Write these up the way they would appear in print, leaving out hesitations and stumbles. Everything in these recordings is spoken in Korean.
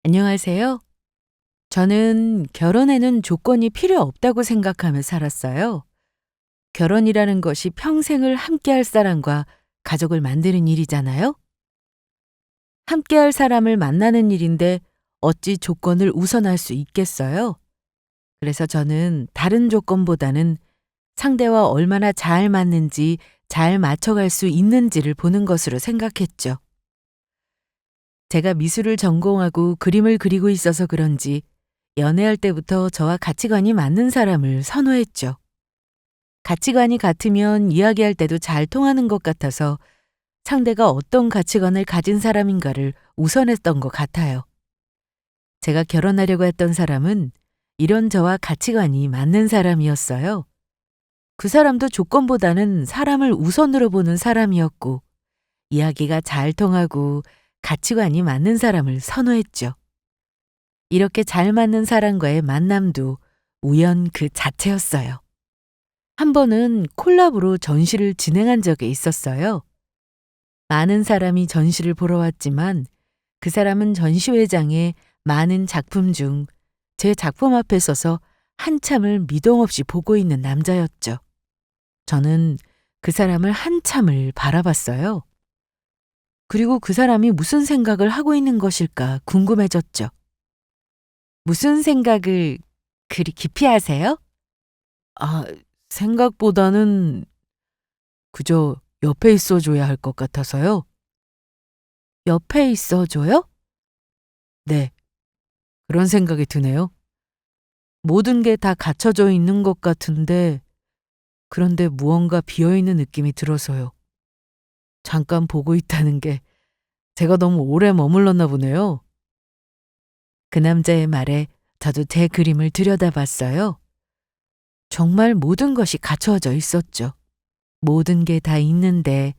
안녕하세요. 저는 결혼에는 조건이 필요 없다고 생각하며 살았어요. 결혼이라는 것이 평생을 함께할 사람과 가족을 만드는 일이잖아요. 함께할 사람을 만나는 일인데 어찌 조건을 우선할 수 있겠어요? 그래서 저는 다른 조건보다는 상대와 얼마나 잘 맞는지, 잘 맞춰갈 수 있는지를 보는 것으로 생각했죠. 제가 미술을 전공하고 그림을 그리고 있어서 그런지 연애할 때부터 저와 가치관이 맞는 사람을 선호했죠. 가치관이 같으면 이야기할 때도 잘 통하는 것 같아서 상대가 어떤 가치관을 가진 사람인가를 우선했던 것 같아요. 제가 결혼하려고 했던 사람은 이런 저와 가치관이 맞는 사람이었어요. 그 사람도 조건보다는 사람을 우선으로 보는 사람이었고, 이야기가 잘 통하고 가치관이 맞는 사람을 선호했죠. 이렇게 잘 맞는 사람과의 만남도 우연 그 자체였어요. 한 번은 콜라보로 전시를 진행한 적이 있었어요. 많은 사람이 전시를 보러 왔지만 그 사람은 전시회장에 많은 작품 중 제 작품 앞에 서서 한참을 미동 없이 보고 있는 남자였죠. 저는 그 사람을 한참을 바라봤어요. 그리고 그 사람이 무슨 생각을 하고 있는 것일까 궁금해졌죠. 무슨 생각을 그리 깊이 하세요? 아, 생각보다는 그저 옆에 있어줘야 할 것 같아서요. 옆에 있어줘요? 네, 그런 생각이 드네요. 모든 게 다 갖춰져 있는 것 같은데, 그런데 무언가 비어있는 느낌이 들어서요. 잠깐 보고 있다는 게 제가 너무 오래 머물렀나 보네요. 그 남자의 말에 저도 제 그림을 들여다봤어요. 정말 모든 것이 갖춰져 있었죠. 모든 게 다 있는데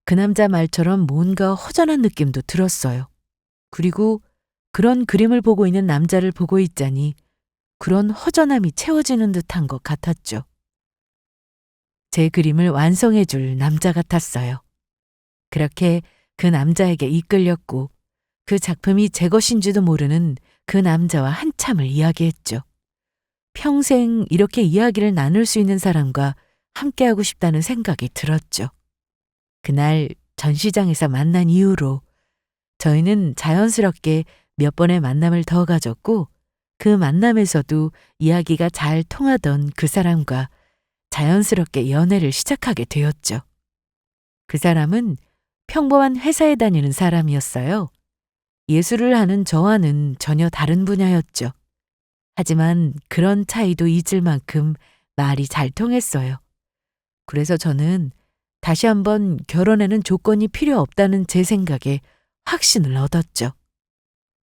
그 남자 말처럼 뭔가 허전한 느낌도 들었어요. 그리고 그런 그림을 보고 있는 남자를 보고 있자니 그런 허전함이 채워지는 듯한 것 같았죠. 제 그림을 완성해 줄 남자 같았어요. 그렇게 그 남자에게 이끌렸고 그 작품이 제 것인지도 모르는 그 남자와 한참을 이야기했죠. 평생 이렇게 이야기를 나눌 수 있는 사람과 함께하고 싶다는 생각이 들었죠. 그날 전시장에서 만난 이후로 저희는 자연스럽게 몇 번의 만남을 더 가졌고 그 만남에서도 이야기가 잘 통하던 그 사람과 자연스럽게 연애를 시작하게 되었죠. 그 사람은 평범한 회사에 다니는 사람이었어요. 예술을 하는 저와는 전혀 다른 분야였죠. 하지만 그런 차이도 잊을 만큼 말이 잘 통했어요. 그래서 저는 다시 한번 결혼에는 조건이 필요 없다는 제 생각에 확신을 얻었죠.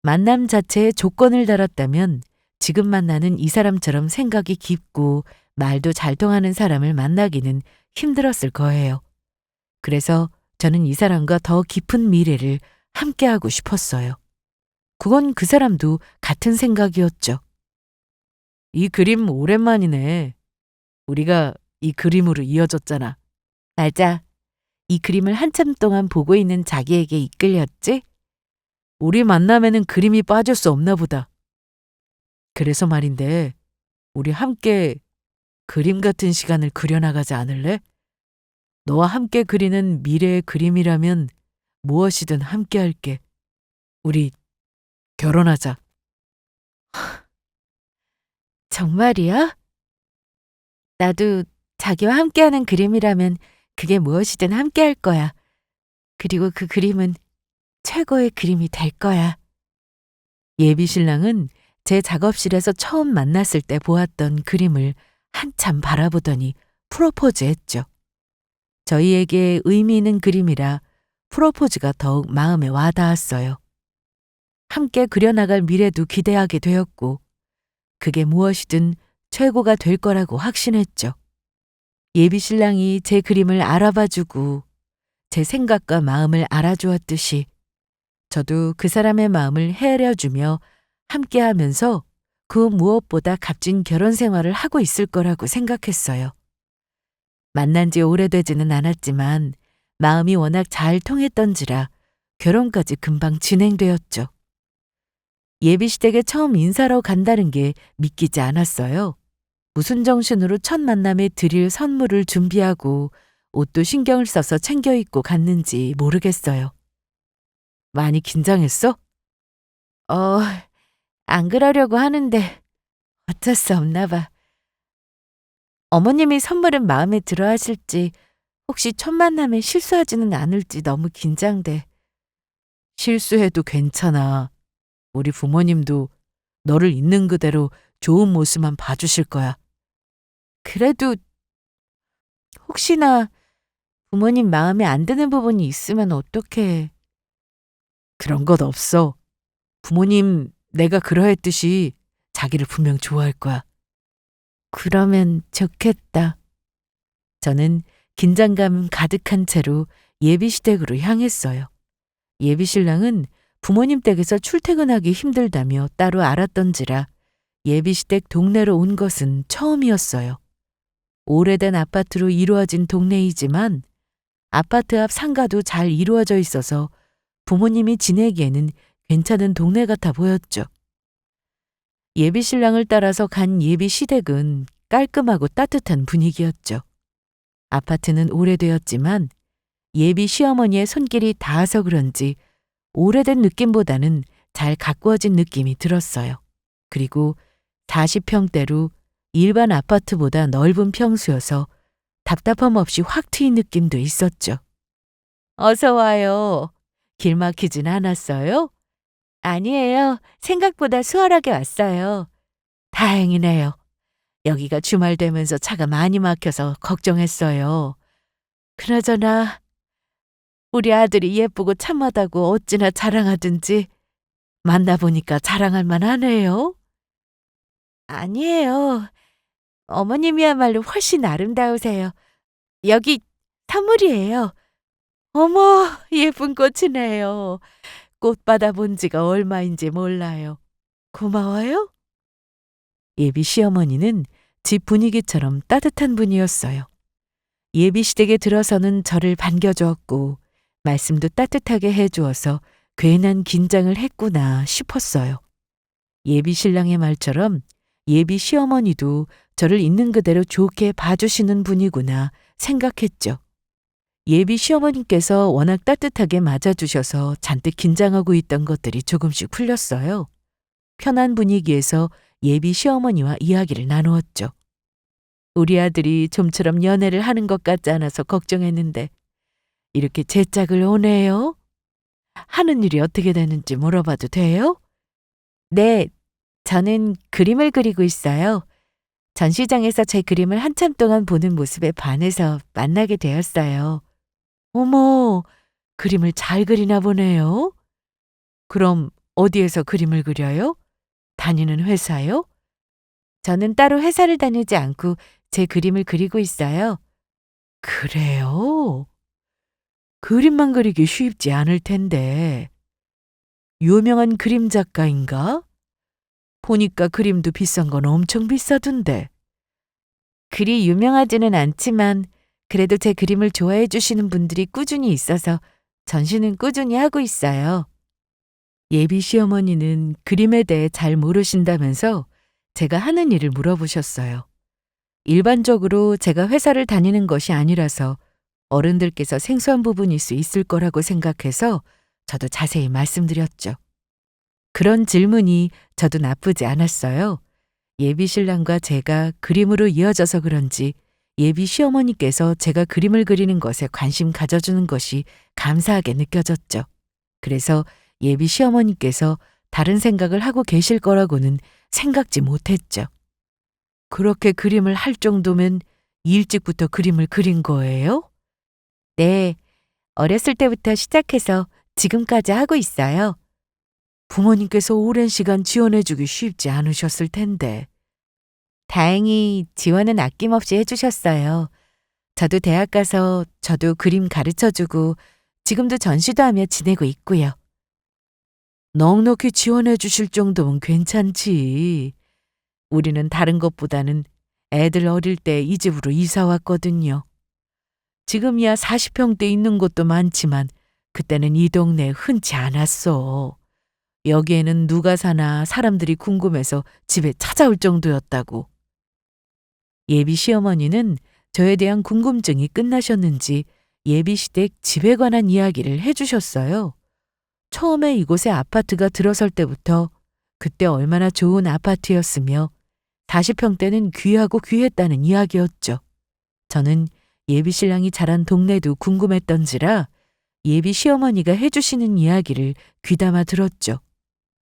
만남 자체에 조건을 달았다면 지금 만나는 이 사람처럼 생각이 깊고 말도 잘 통하는 사람을 만나기는 힘들었을 거예요. 그래서 저는 이 사람과 더 깊은 미래를 함께하고 싶었어요. 그건 그 사람도 같은 생각이었죠. 이 그림 오랜만이네. 우리가 이 그림으로 이어졌잖아. 맞아. 이 그림을 한참 동안 보고 있는 자기에게 이끌렸지? 우리 만남에는 그림이 빠질 수 없나 보다. 그래서 말인데, 우리 함께 그림 같은 시간을 그려나가지 않을래? 너와 함께 그리는 미래의 그림이라면 무엇이든 함께 할게. 우리 결혼하자. 정말이야? 나도 자기와 함께하는 그림이라면 그게 무엇이든 함께 할 거야. 그리고 그 그림은 최고의 그림이 될 거야. 예비 신랑은 제 작업실에서 처음 만났을 때 보았던 그림을 한참 바라보더니 프로포즈했죠. 저희에게 의미 있는 그림이라 프로포즈가 더욱 마음에 와닿았어요. 함께 그려나갈 미래도 기대하게 되었고 그게 무엇이든 최고가 될 거라고 확신했죠. 예비 신랑이 제 그림을 알아봐주고 제 생각과 마음을 알아주었듯이 저도 그 사람의 마음을 헤아려주며 함께하면서 그 무엇보다 값진 결혼 생활을 하고 있을 거라고 생각했어요. 만난 지 오래되지는 않았지만 마음이 워낙 잘 통했던지라 결혼까지 금방 진행되었죠. 예비시댁에 처음 인사하러 간다는 게 믿기지 않았어요. 무슨 정신으로 첫 만남에 드릴 선물을 준비하고 옷도 신경을 써서 챙겨 입고 갔는지 모르겠어요. 많이 긴장했어? 어, 안 그러려고 하는데 어쩔 수 없나 봐. 어머님이 선물은 마음에 들어 하실지 혹시 첫 만남에 실수하지는 않을지 너무 긴장돼. 실수해도 괜찮아. 우리 부모님도 너를 있는 그대로 좋은 모습만 봐주실 거야. 그래도 혹시나 부모님 마음에 안 드는 부분이 있으면 어떡해. 그런 것 없어. 부모님 내가 그러했듯이 자기를 분명 좋아할 거야. 그러면 좋겠다. 저는 긴장감 가득한 채로 예비시댁으로 향했어요. 예비신랑은 부모님 댁에서 출퇴근하기 힘들다며 따로 알았던지라 예비시댁 동네로 온 것은 처음이었어요. 오래된 아파트로 이루어진 동네이지만 아파트 앞 상가도 잘 이루어져 있어서 부모님이 지내기에는 괜찮은 동네 같아 보였죠. 예비신랑을 따라서 간 예비시댁은 깔끔하고 따뜻한 분위기였죠. 아파트는 오래되었지만 예비 시어머니의 손길이 닿아서 그런지 오래된 느낌보다는 잘 가꾸어진 느낌이 들었어요. 그리고 40평대로 일반 아파트보다 넓은 평수여서 답답함 없이 확 트인 느낌도 있었죠. 어서 와요. 길 막히진 않았어요? 아니에요. 생각보다 수월하게 왔어요. 다행이네요. 여기가 주말 되면서 차가 많이 막혀서 걱정했어요. 그나저나 우리 아들이 예쁘고 참하다고 어찌나 자랑하든지 만나보니까 자랑할 만하네요. 아니에요. 어머님이야말로 훨씬 아름다우세요. 여기 선물이에요. 어머, 예쁜 꽃이네요. 꽃 받아본 지가 얼마인지 몰라요. 고마워요. 예비 시어머니는 집 분위기처럼 따뜻한 분이었어요. 예비 시댁에 들어서는 저를 반겨주었고 말씀도 따뜻하게 해주어서 괜한 긴장을 했구나 싶었어요. 예비 신랑의 말처럼 예비 시어머니도 저를 있는 그대로 좋게 봐주시는 분이구나 생각했죠. 예비 시어머님께서 워낙 따뜻하게 맞아주셔서 잔뜩 긴장하고 있던 것들이 조금씩 풀렸어요. 편한 분위기에서 예비 시어머니와 이야기를 나누었죠. 우리 아들이 좀처럼 연애를 하는 것 같지 않아서 걱정했는데 이렇게 제 짝을 오네요. 하는 일이 어떻게 되는지 물어봐도 돼요? 네, 저는 그림을 그리고 있어요. 전시장에서 제 그림을 한참 동안 보는 모습에 반해서 만나게 되었어요. 어머, 그림을 잘 그리나 보네요. 그럼 어디에서 그림을 그려요? 다니는 회사요? 저는 따로 회사를 다니지 않고 제 그림을 그리고 있어요. 그래요? 그림만 그리기 쉽지 않을 텐데. 유명한 그림 작가인가? 보니까 그림도 비싼 건 엄청 비싸던데. 그리 유명하지는 않지만 그래도 제 그림을 좋아해 주시는 분들이 꾸준히 있어서 전시는 꾸준히 하고 있어요. 예비 시어머니는 그림에 대해 잘 모르신다면서 제가 하는 일을 물어보셨어요. 일반적으로 제가 회사를 다니는 것이 아니라서 어른들께서 생소한 부분일 수 있을 거라고 생각해서 저도 자세히 말씀드렸죠. 그런 질문이 저도 나쁘지 않았어요. 예비 신랑과 제가 그림으로 이어져서 그런지 예비 시어머니께서 제가 그림을 그리는 것에 관심 가져주는 것이 감사하게 느껴졌죠. 그래서 예비 시어머니께서 다른 생각을 하고 계실 거라고는 생각지 못했죠. 그렇게 그림을 할 정도면 일찍부터 그림을 그린 거예요? 네, 어렸을 때부터 시작해서 지금까지 하고 있어요. 부모님께서 오랜 시간 지원해주기 쉽지 않으셨을 텐데. 다행히 지원은 아낌없이 해주셨어요. 저도 대학 가서 저도 그림 가르쳐주고 지금도 전시도 하며 지내고 있고요. 넉넉히 지원해 주실 정도면 괜찮지. 우리는 다른 것보다는 애들 어릴 때 이 집으로 이사 왔거든요. 지금이야 40평대 있는 곳도 많지만 그때는 이 동네에 흔치 않았어. 여기에는 누가 사나 사람들이 궁금해서 집에 찾아올 정도였다고. 예비 시어머니는 저에 대한 궁금증이 끝나셨는지 예비시댁 집에 관한 이야기를 해주셨어요. 처음에 이곳에 아파트가 들어설 때부터 그때 얼마나 좋은 아파트였으며 40평대는 귀하고 귀했다는 이야기였죠. 저는 예비 신랑이 자란 동네도 궁금했던지라 예비 시어머니가 해주시는 이야기를 귀담아 들었죠.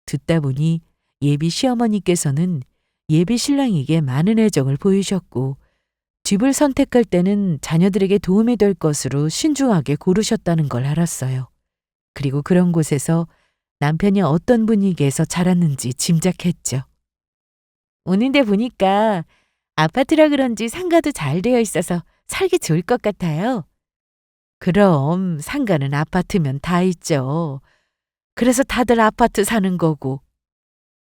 듣다 보니 예비 시어머니께서는 예비 신랑에게 많은 애정을 보이셨고 집을 선택할 때는 자녀들에게 도움이 될 것으로 신중하게 고르셨다는 걸 알았어요. 그리고 그런 곳에서 남편이 어떤 분위기에서 자랐는지 짐작했죠. 오는데 보니까 아파트라 그런지 상가도 잘 되어 있어서 살기 좋을 것 같아요. 그럼 상가는 아파트면 다 있죠. 그래서 다들 아파트 사는 거고.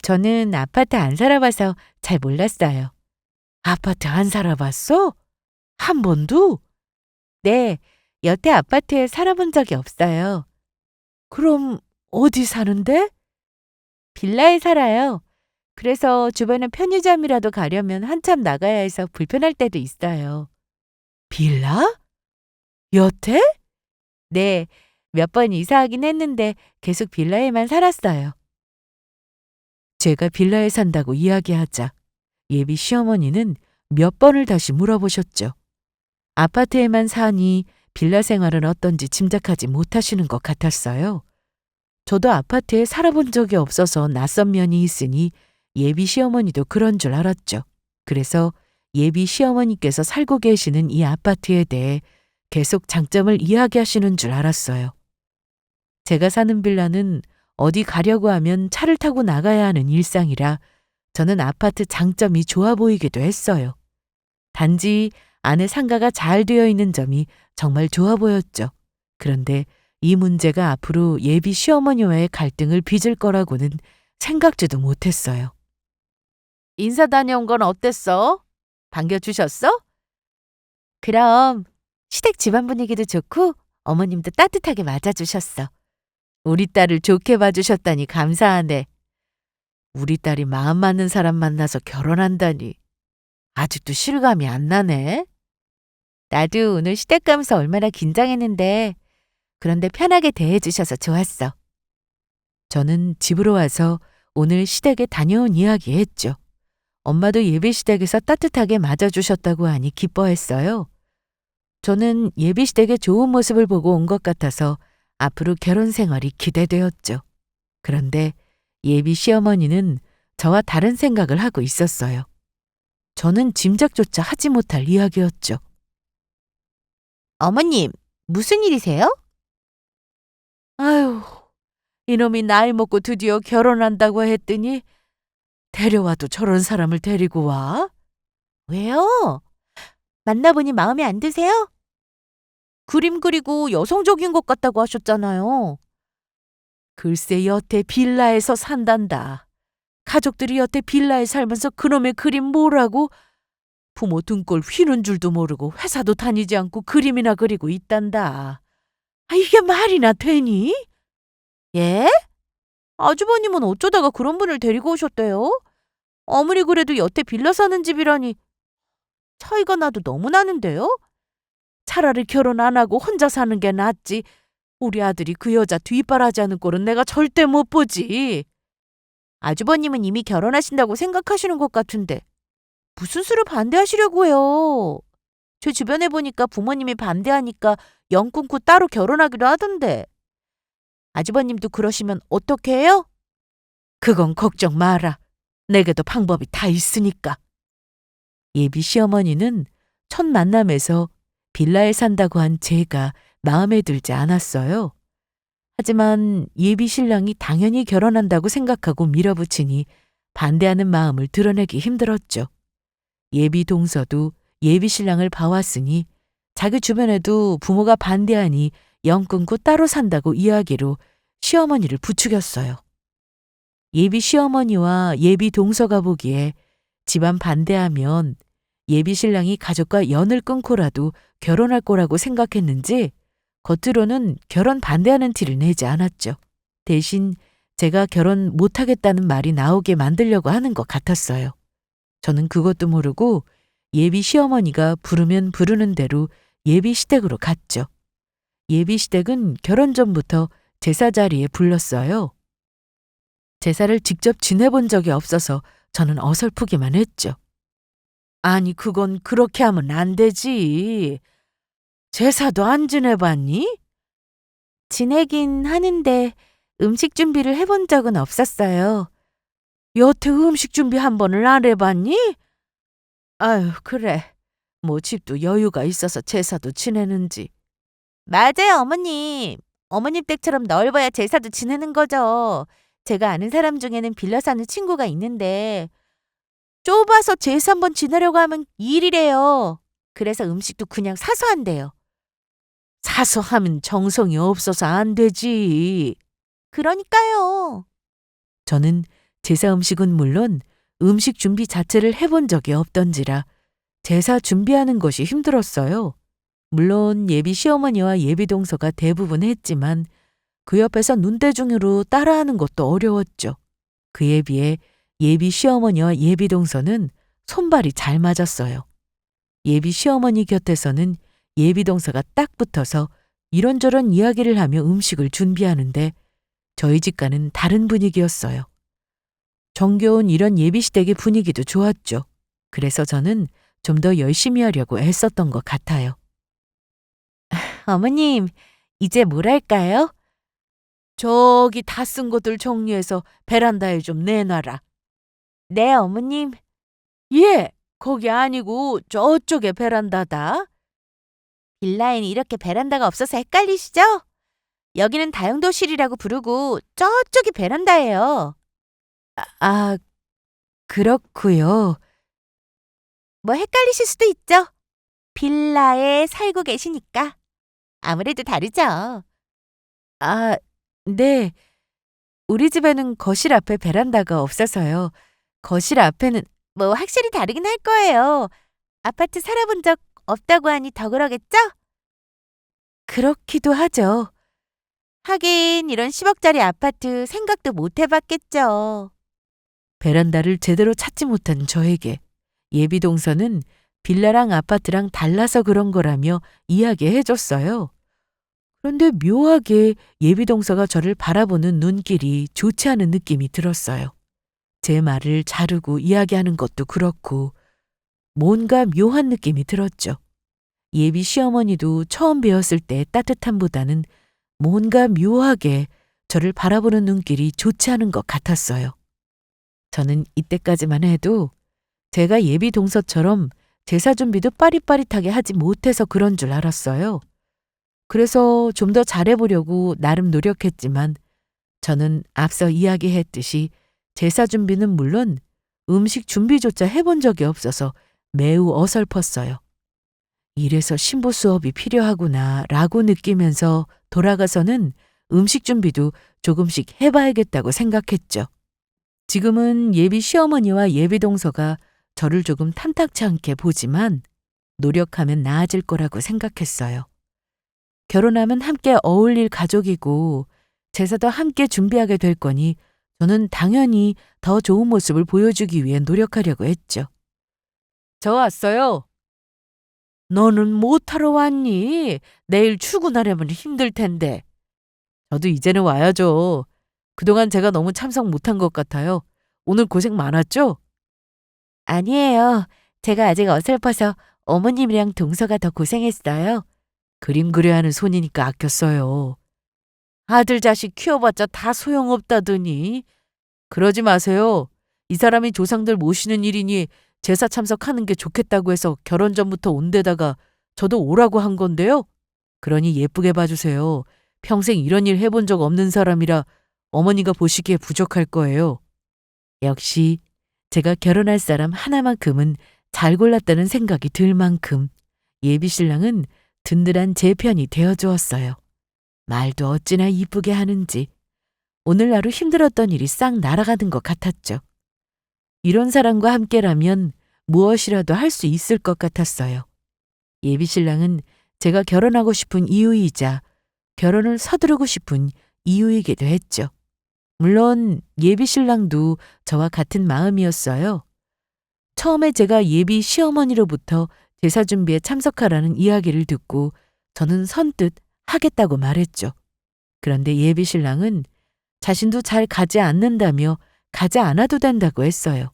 저는 아파트 안 살아봐서 잘 몰랐어요. 아파트 안 살아봤어? 한 번도? 네, 여태 아파트에 살아본 적이 없어요. 그럼 어디 사는데? 빌라에 살아요. 그래서 주변에 편의점이라도 가려면 한참 나가야 해서 불편할 때도 있어요. 빌라? 여태? 네, 몇 번 이사하긴 했는데 계속 빌라에만 살았어요. 제가 빌라에 산다고 이야기하자 예비 시어머니는 몇 번을 다시 물어보셨죠. 아파트에만 사니 빌라 생활은 어떤지 짐작하지 못하시는 것 같았어요. 저도 아파트에 살아본 적이 없어서 낯선 면이 있으니 예비 시어머니도 그런 줄 알았죠. 그래서 예비 시어머니께서 살고 계시는 이 아파트에 대해 계속 장점을 이야기하시는 줄 알았어요. 제가 사는 빌라는 어디 가려고 하면 차를 타고 나가야 하는 일상이라 저는 아파트 장점이 좋아 보이기도 했어요. 단지 안에 상가가 잘 되어 있는 점이 정말 좋아 보였죠. 그런데 이 문제가 앞으로 예비 시어머니와의 갈등을 빚을 거라고는 생각지도 못했어요. 인사 다녀온 건 어땠어? 반겨주셨어? 그럼 시댁 집안 분위기도 좋고 어머님도 따뜻하게 맞아주셨어. 우리 딸을 좋게 봐주셨다니 감사하네. 우리 딸이 마음 맞는 사람 만나서 결혼한다니. 아직도 실감이 안 나네. 나도 오늘 시댁 가면서 얼마나 긴장했는데 그런데 편하게 대해주셔서 좋았어. 저는 집으로 와서 오늘 시댁에 다녀온 이야기 했죠. 엄마도 예비 시댁에서 따뜻하게 맞아주셨다고 하니 기뻐했어요. 저는 예비 시댁의 좋은 모습을 보고 온 것 같아서 앞으로 결혼 생활이 기대되었죠. 그런데 예비 시어머니는 저와 다른 생각을 하고 있었어요. 저는 짐작조차 하지 못할 이야기였죠. 어머님, 무슨 일이세요? 아유, 이놈이 나이 먹고 드디어 결혼한다고 했더니 데려와도 저런 사람을 데리고 와? 왜요? 만나보니 마음에 안 드세요? 그림 그리고 여성적인 것 같다고 하셨잖아요. 글쎄 여태 빌라에서 산단다. 가족들이 여태 빌라에 살면서 그놈의 그림 뭐라고? 부모 등골 휘는 줄도 모르고 회사도 다니지 않고 그림이나 그리고 있단다. 아, 이게 말이나 되니? 예? 아주버님은 어쩌다가 그런 분을 데리고 오셨대요? 아무리 그래도 여태 빌라 사는 집이라니 차이가 나도 너무 나는데요? 차라리 결혼 안 하고 혼자 사는 게 낫지. 우리 아들이 그 여자 뒷바라지 하는 꼴은 내가 절대 못 보지. 아주버님은 이미 결혼하신다고 생각하시는 것 같은데 무슨 수를 반대하시려고 해요. 제 주변에 보니까 부모님이 반대하니까 영 끊고 따로 결혼하기로 하던데. 아주버님도 그러시면 어떻게 해요? 그건 걱정 마라. 내게도 방법이 다 있으니까. 예비 시어머니는 첫 만남에서 빌라에 산다고 한 제가 마음에 들지 않았어요. 하지만 예비 신랑이 당연히 결혼한다고 생각하고 밀어붙이니 반대하는 마음을 드러내기 힘들었죠. 예비 동서도 예비 신랑을 봐왔으니 자기 주변에도 부모가 반대하니 영 끊고 따로 산다고 이야기로 시어머니를 부추겼어요. 예비 시어머니와 예비 동서가 보기에 집안 반대하면 예비 신랑이 가족과 연을 끊고라도 결혼할 거라고 생각했는지 겉으로는 결혼 반대하는 티를 내지 않았죠. 대신 제가 결혼 못하겠다는 말이 나오게 만들려고 하는 것 같았어요. 저는 그것도 모르고 예비 시어머니가 부르면 부르는 대로 예비 시댁으로 갔죠. 예비 시댁은 결혼 전부터 제사 자리에 불렀어요. 제사를 직접 지내본 적이 없어서 저는 어설프기만 했죠. 아니, 그건 그렇게 하면 안 되지. 제사도 안 지내봤니? 지내긴 하는데 음식 준비를 해본 적은 없었어요. 여태 음식 준비 한 번을 안 해봤니? 아유, 그래. 뭐 집도 여유가 있어서 제사도 지내는지. 맞아요, 어머님. 어머님 댁처럼 넓어야 제사도 지내는 거죠. 제가 아는 사람 중에는 빌려 사는 친구가 있는데 좁아서 제사 한번 지내려고 하면 일이래요. 그래서 음식도 그냥 사서 한대요. 사서 하면 정성이 없어서 안 되지. 그러니까요. 저는 제사 음식은 물론 음식 준비 자체를 해본 적이 없던지라 제사 준비하는 것이 힘들었어요. 물론 예비 시어머니와 예비 동서가 대부분 했지만 그 옆에서 눈대중으로 따라하는 것도 어려웠죠. 그에 비해 예비 시어머니와 예비 동서는 손발이 잘 맞았어요. 예비 시어머니 곁에서는 예비 동서가 딱 붙어서 이런저런 이야기를 하며 음식을 준비하는데 저희 집과는 다른 분위기였어요. 정겨운 이런 예비 시댁의 분위기도 좋았죠. 그래서 저는 좀 더 열심히 하려고 애썼던 것 같아요. 어머님, 이제 뭘 할까요? 저기 다 쓴 것들 정리해서 베란다에 좀 내놔라. 네, 어머님. 예, 거기 아니고 저쪽에 베란다다. 빌라에는 이렇게 베란다가 없어서 헷갈리시죠? 여기는 다용도실이라고 부르고 저쪽이 베란다예요. 아, 그렇고요. 뭐 헷갈리실 수도 있죠. 빌라에 살고 계시니까. 아무래도 다르죠. 아, 네. 우리 집에는 거실 앞에 베란다가 없어서요. 거실 앞에는 뭐 확실히 다르긴 할 거예요. 아파트 살아본 적 없다고 하니 더 그러겠죠? 그렇기도 하죠. 하긴 이런 10억짜리 아파트 생각도 못 해봤겠죠. 베란다를 제대로 찾지 못한 저에게 예비 동서는 빌라랑 아파트랑 달라서 그런 거라며 이야기해 줬어요. 그런데 묘하게 예비 동서가 저를 바라보는 눈길이 좋지 않은 느낌이 들었어요. 제 말을 자르고 이야기하는 것도 그렇고 뭔가 묘한 느낌이 들었죠. 예비 시어머니도 처음 뵈었을 때 따뜻함보다는 뭔가 묘하게 저를 바라보는 눈길이 좋지 않은 것 같았어요. 저는 이때까지만 해도 제가 예비 동서처럼 제사 준비도 빠릿빠릿하게 하지 못해서 그런 줄 알았어요. 그래서 좀 더 잘해보려고 나름 노력했지만 저는 앞서 이야기했듯이 제사 준비는 물론 음식 준비조차 해본 적이 없어서 매우 어설펐어요. 이래서 신부 수업이 필요하구나 라고 느끼면서 돌아가서는 음식 준비도 조금씩 해봐야겠다고 생각했죠. 지금은 예비 시어머니와 예비 동서가 저를 조금 탐탁치 않게 보지만 노력하면 나아질 거라고 생각했어요. 결혼하면 함께 어울릴 가족이고 제사도 함께 준비하게 될 거니 저는 당연히 더 좋은 모습을 보여주기 위해 노력하려고 했죠. 저 왔어요. 너는 못하러 왔니? 내일 출근하려면 힘들 텐데. 저도 이제는 와야죠. 그동안 제가 너무 참석 못한 것 같아요. 오늘 고생 많았죠? 아니에요. 제가 아직 어설퍼서 어머님이랑 동서가 더 고생했어요. 그림 그려야 하는 손이니까 아꼈어요. 아들 자식 키워봤자 다 소용없다더니. 그러지 마세요. 이 사람이 조상들 모시는 일이니 제사 참석하는 게 좋겠다고 해서 결혼 전부터 온 데다가 저도 오라고 한 건데요. 그러니 예쁘게 봐주세요. 평생 이런 일 해본 적 없는 사람이라 어머니가 보시기에 부족할 거예요. 역시 제가 결혼할 사람 하나만큼은 잘 골랐다는 생각이 들 만큼 예비 신랑은 든든한 제 편이 되어주었어요. 말도 어찌나 이쁘게 하는지 오늘 하루 힘들었던 일이 싹 날아가는 것 같았죠. 이런 사람과 함께라면 무엇이라도 할 수 있을 것 같았어요. 예비 신랑은 제가 결혼하고 싶은 이유이자 결혼을 서두르고 싶은 이유이기도 했죠. 물론 예비 신랑도 저와 같은 마음이었어요. 처음에 제가 예비 시어머니로부터 제사 준비에 참석하라는 이야기를 듣고 저는 선뜻 하겠다고 말했죠. 그런데 예비 신랑은 자신도 잘 가지 않는다며 가지 않아도 된다고 했어요.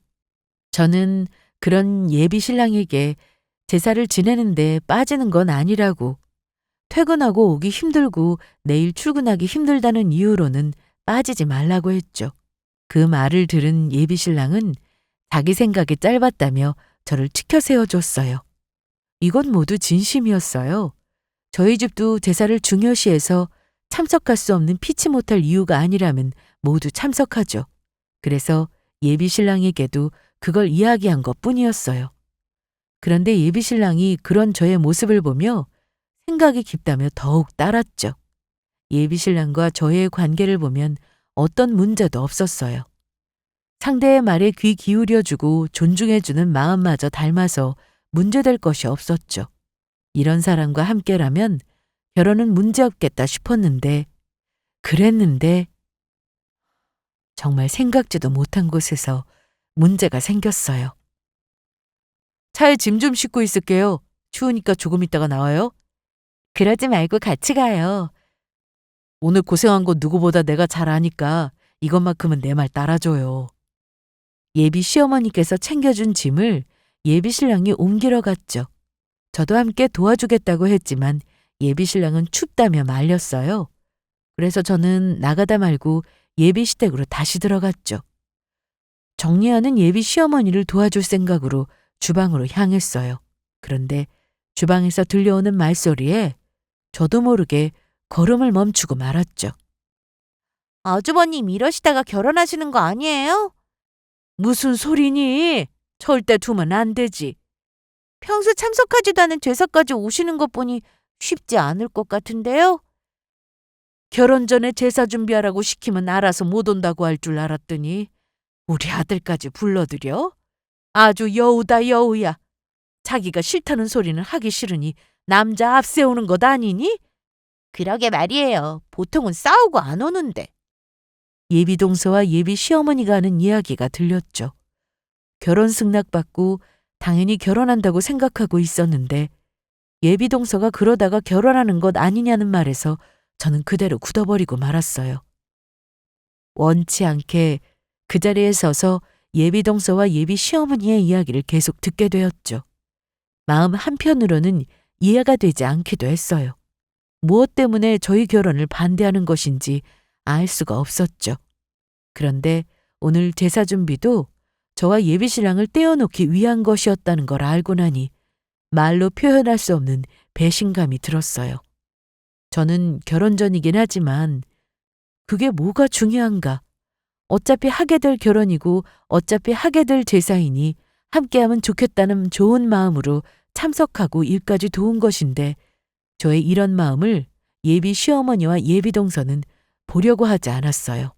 저는 그런 예비 신랑에게 제사를 지내는데 빠지는 건 아니라고, 퇴근하고 오기 힘들고 내일 출근하기 힘들다는 이유로는 빠지지 말라고 했죠. 그 말을 들은 예비 신랑은 자기 생각이 짧았다며 저를 치켜 세워줬어요. 이건 모두 진심이었어요. 저희 집도 제사를 중요시해서 참석할 수 없는 피치 못할 이유가 아니라면 모두 참석하죠. 그래서 예비 신랑에게도 그걸 이야기한 것뿐이었어요. 그런데 예비 신랑이 그런 저의 모습을 보며 생각이 깊다며 더욱 따랐죠. 예비 신랑과 저의 관계를 보면 어떤 문제도 없었어요. 상대의 말에 귀 기울여주고 존중해주는 마음마저 닮아서 문제될 것이 없었죠. 이런 사람과 함께라면 결혼은 문제없겠다 싶었는데, 그랬는데 정말 생각지도 못한 곳에서 문제가 생겼어요. 차에 짐 좀 싣고 있을게요. 추우니까 조금 있다가 나와요. 그러지 말고 같이 가요. 오늘 고생한 거 누구보다 내가 잘 아니까 이것만큼은 내 말 따라줘요. 예비 시어머니께서 챙겨준 짐을 예비 신랑이 옮기러 갔죠. 저도 함께 도와주겠다고 했지만 예비 신랑은 춥다며 말렸어요. 그래서 저는 나가다 말고 예비 시댁으로 다시 들어갔죠. 정리하는 예비 시어머니를 도와줄 생각으로 주방으로 향했어요. 그런데 주방에서 들려오는 말소리에 저도 모르게 걸음을 멈추고 말았죠. 아주버님 이러시다가 결혼하시는 거 아니에요? 무슨 소리니? 절대 두면 안 되지. 평소 참석하지도 않은 제사까지 오시는 것 보니 쉽지 않을 것 같은데요? 결혼 전에 제사 준비하라고 시키면 알아서 못 온다고 할 줄 알았더니 우리 아들까지 불러들여? 아주 여우다 여우야. 자기가 싫다는 소리는 하기 싫으니 남자 앞세우는 것 아니니? 그러게 말이에요. 보통은 싸우고 안 오는데. 예비 동서와 예비 시어머니가 하는 이야기가 들렸죠. 결혼 승낙받고 당연히 결혼한다고 생각하고 있었는데 예비 동서가 그러다가 결혼하는 것 아니냐는 말에서 저는 그대로 굳어버리고 말았어요. 원치 않게 그 자리에 서서 예비 동서와 예비 시어머니의 이야기를 계속 듣게 되었죠. 마음 한편으로는 이해가 되지 않기도 했어요. 무엇 때문에 저희 결혼을 반대하는 것인지 알 수가 없었죠. 그런데 오늘 제사 준비도 저와 예비 신랑을 떼어놓기 위한 것이었다는 걸 알고 나니 말로 표현할 수 없는 배신감이 들었어요. 저는 결혼 전이긴 하지만 그게 뭐가 중요한가? 어차피 하게 될 결혼이고 어차피 하게 될 제사이니 함께하면 좋겠다는 좋은 마음으로 참석하고 일까지 도운 것인데 저의 이런 마음을 예비 시어머니와 예비 동서는 보려고 하지 않았어요.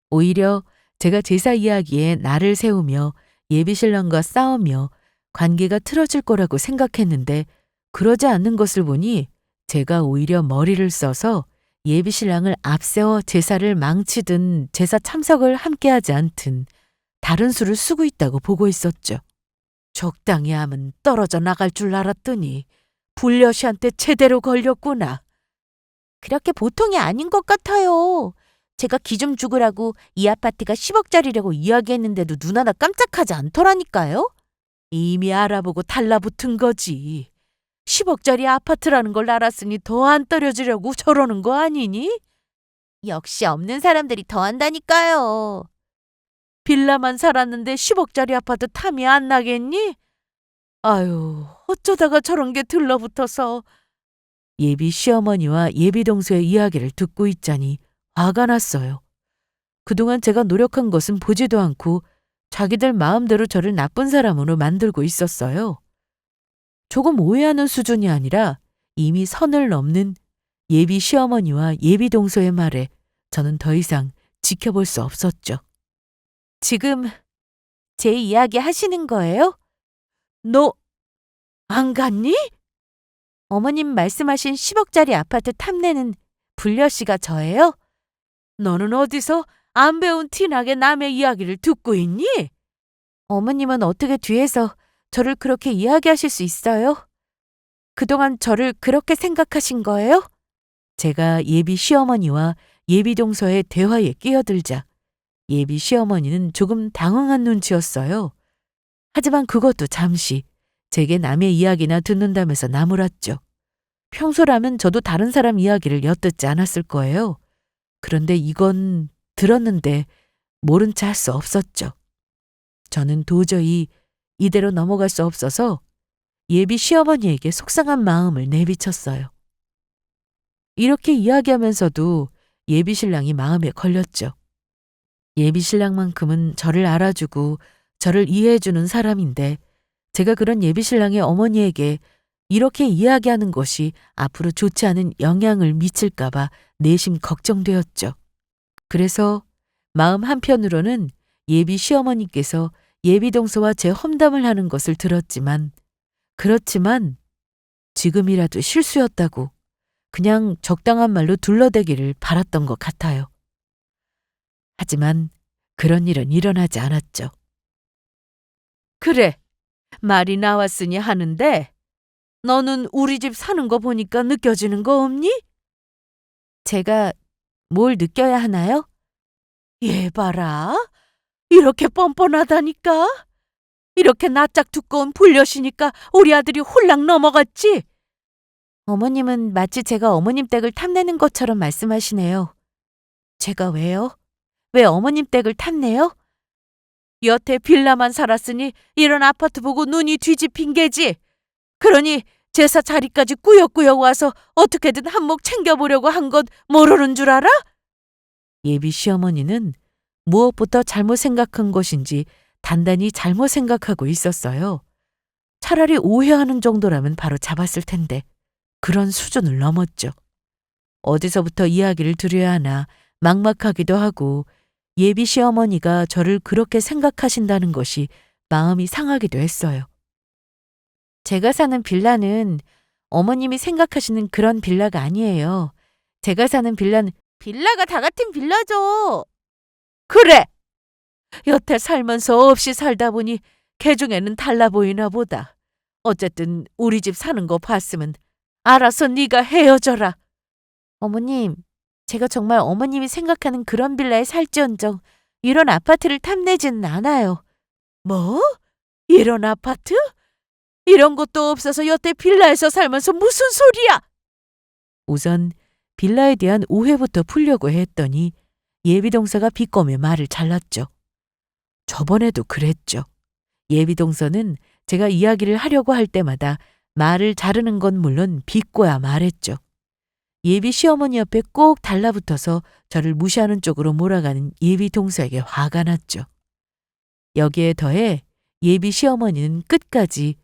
오히려 제가 제사 이야기에 날을 세우며 예비 신랑과 싸우며 관계가 틀어질 거라고 생각했는데 그러지 않는 것을 보니 제가 오히려 머리를 써서 예비 신랑을 앞세워 제사를 망치든 제사 참석을 함께하지 않든 다른 수를 쓰고 있다고 보고 있었죠. 적당히 하면 떨어져 나갈 줄 알았더니 불려시한테 제대로 걸렸구나. 그렇게 보통이 아닌 것 같아요. 제가 기 좀 죽으라고 이 아파트가 10억짜리라고 이야기했는데도 눈 하나 깜짝하지 않더라니까요. 이미 알아보고 달라붙은 거지. 10억짜리 아파트라는 걸 알았으니 더 안 떨어지려고 저러는 거 아니니? 역시 없는 사람들이 더 한다니까요. 빌라만 살았는데 10억짜리 아파트 탐이 안 나겠니? 아유, 어쩌다가 저런 게 들러붙어서. 예비 시어머니와 예비 동서의 이야기를 듣고 있자니 화가 났어요. 그동안 제가 노력한 것은 보지도 않고 자기들 마음대로 저를 나쁜 사람으로 만들고 있었어요. 조금 오해하는 수준이 아니라 이미 선을 넘는 예비 시어머니와 예비 동서의 말에 저는 더 이상 지켜볼 수 없었죠. 지금 제 이야기 하시는 거예요? 너 안 갔니? 어머님 말씀하신 10억짜리 아파트 탐내는 불려씨가 저예요? 너는 어디서 안 배운 티나게 남의 이야기를 듣고 있니? 어머님은 어떻게 뒤에서 저를 그렇게 이야기하실 수 있어요? 그동안 저를 그렇게 생각하신 거예요? 제가 예비 시어머니와 예비 동서의 대화에 끼어들자 예비 시어머니는 조금 당황한 눈치였어요. 하지만 그것도 잠시 제게 남의 이야기나 듣는다면서 나무랐죠. 평소라면 저도 다른 사람 이야기를 엿듣지 않았을 거예요. 그런데 이건 들었는데 모른 체 할 수 없었죠. 저는 도저히 이대로 넘어갈 수 없어서 예비 시어머니에게 속상한 마음을 내비쳤어요. 이렇게 이야기하면서도 예비 신랑이 마음에 걸렸죠. 예비 신랑만큼은 저를 알아주고 저를 이해해주는 사람인데 제가 그런 예비 신랑의 어머니에게 이렇게 이야기하는 것이 앞으로 좋지 않은 영향을 미칠까봐 내심 걱정되었죠. 그래서 마음 한편으로는 예비 시어머니께서 예비 동서와 제 험담을 하는 것을 들었지만 그렇지만 지금이라도 실수였다고 그냥 적당한 말로 둘러대기를 바랐던 것 같아요. 하지만 그런 일은 일어나지 않았죠. 그래, 말이 나왔으니 하는데 너는 우리 집 사는 거 보니까 느껴지는 거 없니? 제가 뭘 느껴야 하나요? 얘 봐라. 이렇게 뻔뻔하다니까. 이렇게 낯짝 두꺼운 불려시니까 우리 아들이 홀랑 넘어갔지? 어머님은 마치 제가 어머님 댁을 탐내는 것처럼 말씀하시네요. 제가 왜요? 왜 어머님 댁을 탐내요? 여태 빌라만 살았으니 이런 아파트 보고 눈이 뒤집힌 게지. 그러니 제사 자리까지 꾸역꾸역 와서 어떻게든 한몫 챙겨보려고 한 것 모르는 줄 알아? 예비 시어머니는 무엇부터 잘못 생각한 것인지 단단히 잘못 생각하고 있었어요. 차라리 오해하는 정도라면 바로 잡았을 텐데 그런 수준을 넘었죠. 어디서부터 이야기를 드려야 하나 막막하기도 하고 예비 시어머니가 저를 그렇게 생각하신다는 것이 마음이 상하기도 했어요. 제가 사는 빌라는 어머님이 생각하시는 그런 빌라가 아니에요. 제가 사는 빌라는 빌라가 다 같은 빌라죠. 그래! 여태 살면서 없이 살다 보니 개중에는 달라 보이나 보다. 어쨌든 우리 집 사는 거 봤으면 알아서 네가 헤어져라. 어머님, 제가 정말 어머님이 생각하는 그런 빌라에 살지언정 이런 아파트를 탐내지는 않아요. 뭐? 이런 아파트? 이런 것도 없어서 여태 빌라에서 살면서 무슨 소리야? 우선 빌라에 대한 오해부터 풀려고 했더니 예비동서가 비꼬며 말을 잘랐죠. 저번에도 그랬죠. 예비동서는 제가 이야기를 하려고 할 때마다 말을 자르는 건 물론 비꼬야 말했죠. 예비 시어머니 옆에 꼭 달라붙어서 저를 무시하는 쪽으로 몰아가는 예비 동서에게 화가 났죠. 여기에 더해 예비 시어머니는 끝까지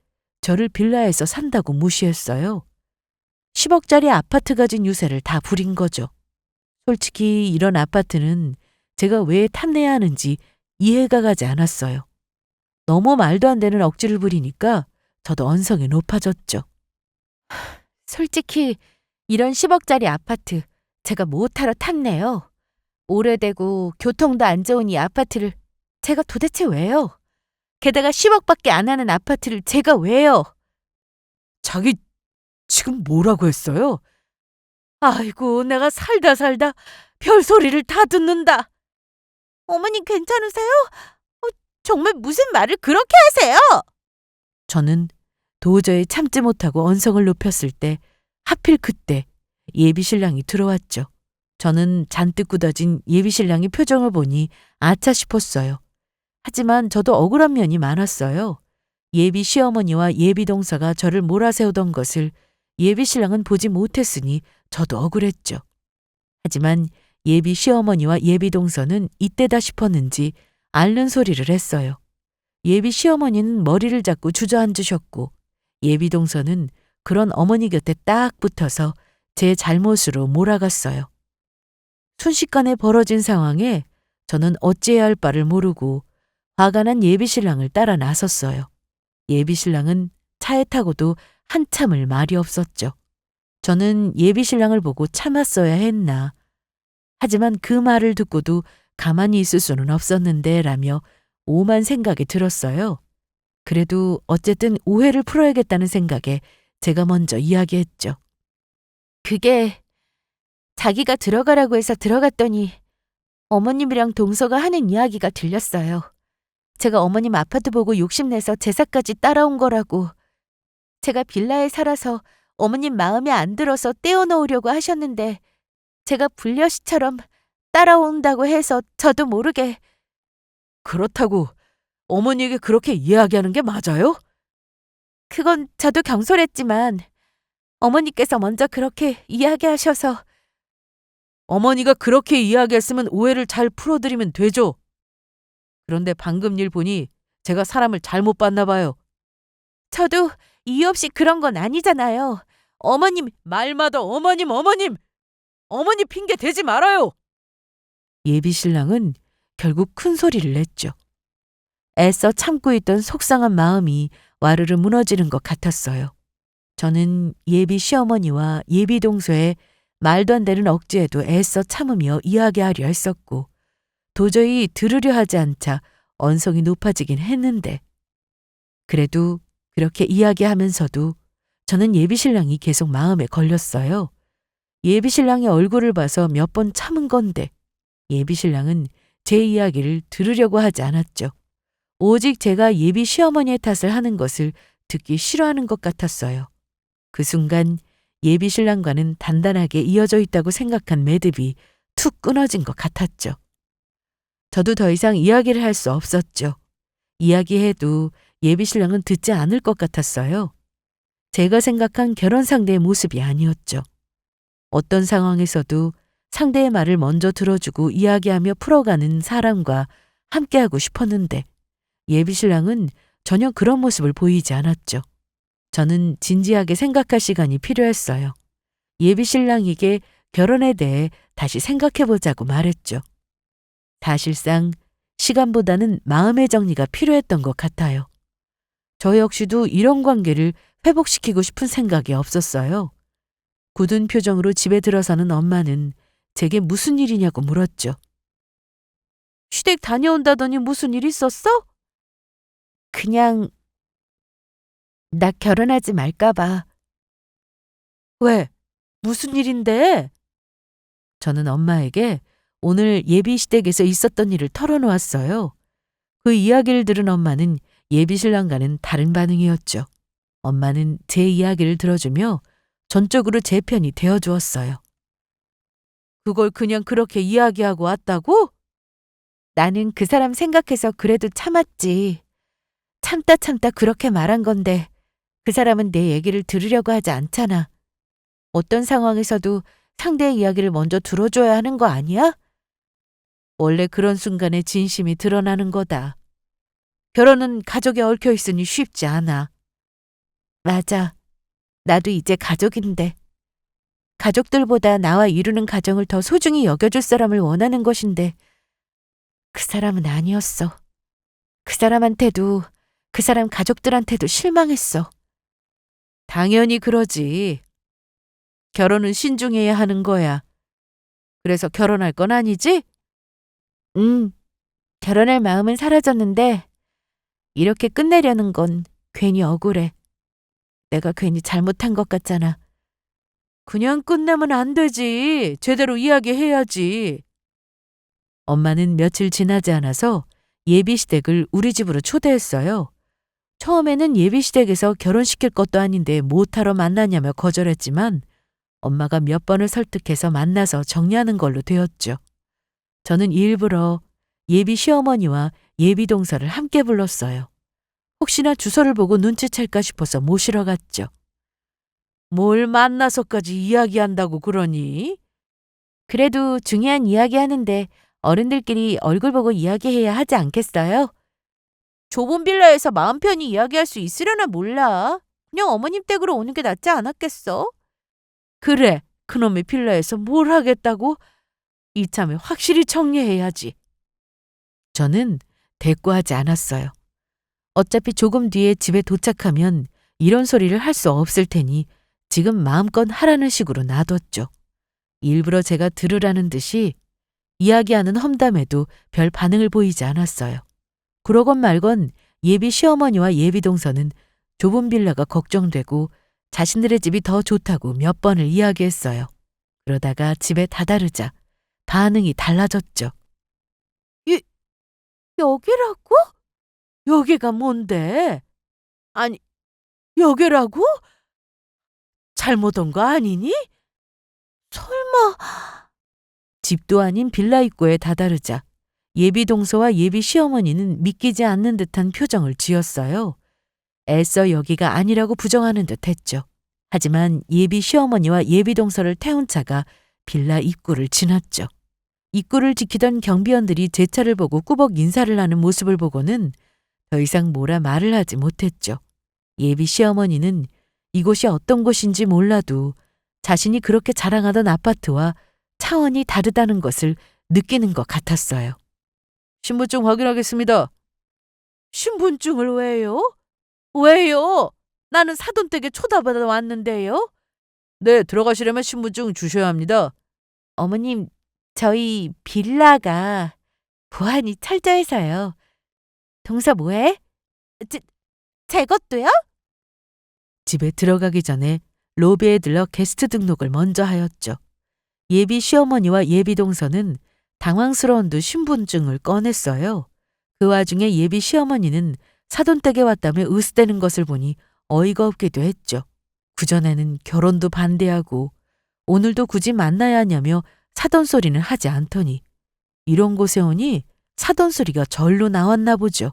저를 빌라에서 산다고 무시했어요. 10억짜리 아파트 가진 유세를 다 부린 거죠. 솔직히 이런 아파트는 제가 왜 탐내야 하는지 이해가 가지 않았어요. 너무 말도 안 되는 억지를 부리니까 저도 언성이 높아졌죠. 솔직히 이런 10억짜리 아파트 제가 못하러 탔네요. 오래되고 교통도 안 좋은 이 아파트를 제가 도대체 왜요? 게다가 10억밖에 안 하는 아파트를 제가 왜요? 자기 지금 뭐라고 했어요? 아이고, 내가 살다 별소리를 다 듣는다. 어머님 괜찮으세요? 정말 무슨 말을 그렇게 하세요? 저는 도저히 참지 못하고 언성을 높였을 때 하필 그때 예비 신랑이 들어왔죠. 저는 잔뜩 굳어진 예비 신랑의 표정을 보니 아차 싶었어요. 하지만 저도 억울한 면이 많았어요. 예비 시어머니와 예비 동서가 저를 몰아세우던 것을 예비 신랑은 보지 못했으니 저도 억울했죠. 하지만 예비 시어머니와 예비 동서는 이때다 싶었는지 앓는 소리를 했어요. 예비 시어머니는 머리를 잡고 주저앉으셨고 예비 동서는 그런 어머니 곁에 딱 붙어서 제 잘못으로 몰아갔어요. 순식간에 벌어진 상황에 저는 어찌해야 할 바를 모르고 화가 난 예비 신랑을 따라 나섰어요. 예비 신랑은 차에 타고도 한참을 말이 없었죠. 저는 예비 신랑을 보고 참았어야 했나. 하지만 그 말을 듣고도 가만히 있을 수는 없었는데 라며 오만 생각이 들었어요. 그래도 어쨌든 오해를 풀어야겠다는 생각에 제가 먼저 이야기했죠. 그게 자기가 들어가라고 해서 들어갔더니 어머님이랑 동서가 하는 이야기가 들렸어요. 제가 어머님 아파트 보고 욕심내서 제사까지 따라온 거라고. 제가 빌라에 살아서 어머님 마음에 안 들어서 떼어놓으려고 하셨는데 제가 불려시처럼 따라온다고 해서 저도 모르게. 그렇다고 어머니에게 그렇게 이야기하는 게 맞아요? 그건 저도 경솔했지만 어머니께서 먼저 그렇게 이야기하셔서. 어머니가 그렇게 이야기했으면 오해를 잘 풀어드리면 되죠. 그런데 방금 일 보니 제가 사람을 잘못 봤나 봐요. 저도 이유 없이 그런 건 아니잖아요. 어머님, 말마다 어머님, 어머님! 어머니 핑계 대지 말아요! 예비 신랑은 결국 큰 소리를 냈죠. 애써 참고 있던 속상한 마음이 와르르 무너지는 것 같았어요. 저는 예비 시어머니와 예비 동서의 말도 안 되는 억지에도 애써 참으며 이야기하려 했었고 도저히 들으려 하지 않자 언성이 높아지긴 했는데 그래도 그렇게 이야기하면서도 저는 예비신랑이 계속 마음에 걸렸어요. 예비신랑의 얼굴을 봐서 몇 번 참은 건데 예비신랑은 제 이야기를 들으려고 하지 않았죠. 오직 제가 예비 시어머니의 탓을 하는 것을 듣기 싫어하는 것 같았어요. 그 순간 예비신랑과는 단단하게 이어져 있다고 생각한 매듭이 툭 끊어진 것 같았죠. 저도 더 이상 이야기를 할 수 없었죠. 이야기해도 예비신랑은 듣지 않을 것 같았어요. 제가 생각한 결혼 상대의 모습이 아니었죠. 어떤 상황에서도 상대의 말을 먼저 들어주고 이야기하며 풀어가는 사람과 함께하고 싶었는데 예비신랑은 전혀 그런 모습을 보이지 않았죠. 저는 진지하게 생각할 시간이 필요했어요. 예비신랑에게 결혼에 대해 다시 생각해보자고 말했죠. 사실상 시간보다는 마음의 정리가 필요했던 것 같아요. 저 역시도 이런 관계를 회복시키고 싶은 생각이 없었어요. 굳은 표정으로 집에 들어서는 엄마는 제게 무슨 일이냐고 물었죠. 시댁 다녀온다더니 무슨 일 있었어? 그냥 나 결혼하지 말까봐. 왜? 무슨 일인데? 저는 엄마에게 오늘 예비 시댁에서 있었던 일을 털어놓았어요. 그 이야기를 들은 엄마는 예비 신랑과는 다른 반응이었죠. 엄마는 제 이야기를 들어주며 전적으로 제 편이 되어주었어요. 그걸 그냥 그렇게 이야기하고 왔다고? 나는 그 사람 생각해서 그래도 참았지. 참다 그렇게 말한 건데 그 사람은 내 얘기를 들으려고 하지 않잖아. 어떤 상황에서도 상대의 이야기를 먼저 들어줘야 하는 거 아니야? 원래 그런 순간에 진심이 드러나는 거다. 결혼은 가족에 얽혀 있으니 쉽지 않아. 맞아. 나도 이제 가족인데. 가족들보다 나와 이루는 가정을 더 소중히 여겨줄 사람을 원하는 것인데 그 사람은 아니었어. 그 사람한테도 그 사람 가족들한테도 실망했어. 당연히 그러지. 결혼은 신중해야 하는 거야. 그래서 결혼할 건 아니지? 결혼할 마음은 사라졌는데 이렇게 끝내려는 건 괜히 억울해. 내가 괜히 잘못한 것 같잖아. 그냥 끝내면 안 되지. 제대로 이야기해야지. 엄마는 며칠 지나지 않아서 예비시댁을 우리 집으로 초대했어요. 처음에는 예비시댁에서 결혼시킬 것도 아닌데 못하러 만나냐며 거절했지만 엄마가 몇 번을 설득해서 만나서 정리하는 걸로 되었죠. 저는 일부러 예비 시어머니와 예비 동서를 함께 불렀어요. 혹시나 주소를 보고 눈치챌까 싶어서 모시러 갔죠. 뭘 만나서까지 이야기한다고 그러니? 그래도 중요한 이야기 하는데 어른들끼리 얼굴 보고 이야기해야 하지 않겠어요? 좁은 빌라에서 마음 편히 이야기할 수 있으려나 몰라. 그냥 어머님 댁으로 오는 게 낫지 않았겠어? 그래, 그놈의 빌라에서 뭘 하겠다고? 이참에 확실히 정리해야지. 저는 대꾸하지 않았어요. 어차피 조금 뒤에 집에 도착하면 이런 소리를 할 수 없을 테니 지금 마음껏 하라는 식으로 놔뒀죠. 일부러 제가 들으라는 듯이 이야기하는 험담에도 별 반응을 보이지 않았어요. 그러건 말건 예비 시어머니와 예비 동서는 좁은 빌라가 걱정되고 자신들의 집이 더 좋다고 몇 번을 이야기했어요. 그러다가 집에 다다르자 반응이 달라졌죠. 여기라고? 여기가 뭔데? 아니, 여기라고? 잘못 온 거 아니니? 설마. 집도 아닌 빌라 입구에 다다르자 예비 동서와 예비 시어머니는 믿기지 않는 듯한 표정을 지었어요. 애써 여기가 아니라고 부정하는 듯 했죠. 하지만 예비 시어머니와 예비 동서를 태운 차가 빌라 입구를 지났죠. 입구를 지키던 경비원들이 제 차를 보고 꾸벅 인사를 하는 모습을 보고는 더 이상 뭐라 말을 하지 못했죠. 예비 시어머니는 이곳이 어떤 곳인지 몰라도 자신이 그렇게 자랑하던 아파트와 차원이 다르다는 것을 느끼는 것 같았어요. 신분증 확인하겠습니다. 신분증을 왜요? 왜요? 나는 사돈댁에 초대받아 왔는데요. 네, 들어가시려면 신분증 주셔야 합니다. 어머님, 저희 빌라가 보안이 철저해서요. 동서 뭐해? 제 것도요? 집에 들어가기 전에 로비에 들러 게스트 등록을 먼저 하였죠. 예비 시어머니와 예비 동서는 당황스러운 듯 신분증을 꺼냈어요. 그 와중에 예비 시어머니는 사돈댁에 왔다며 으스대는 것을 보니 어이가 없기도 했죠. 그전에는 결혼도 반대하고 오늘도 굳이 만나야 하냐며 사돈 소리는 하지 않더니 이런 곳에 오니 사돈 소리가 절로 나왔나 보죠.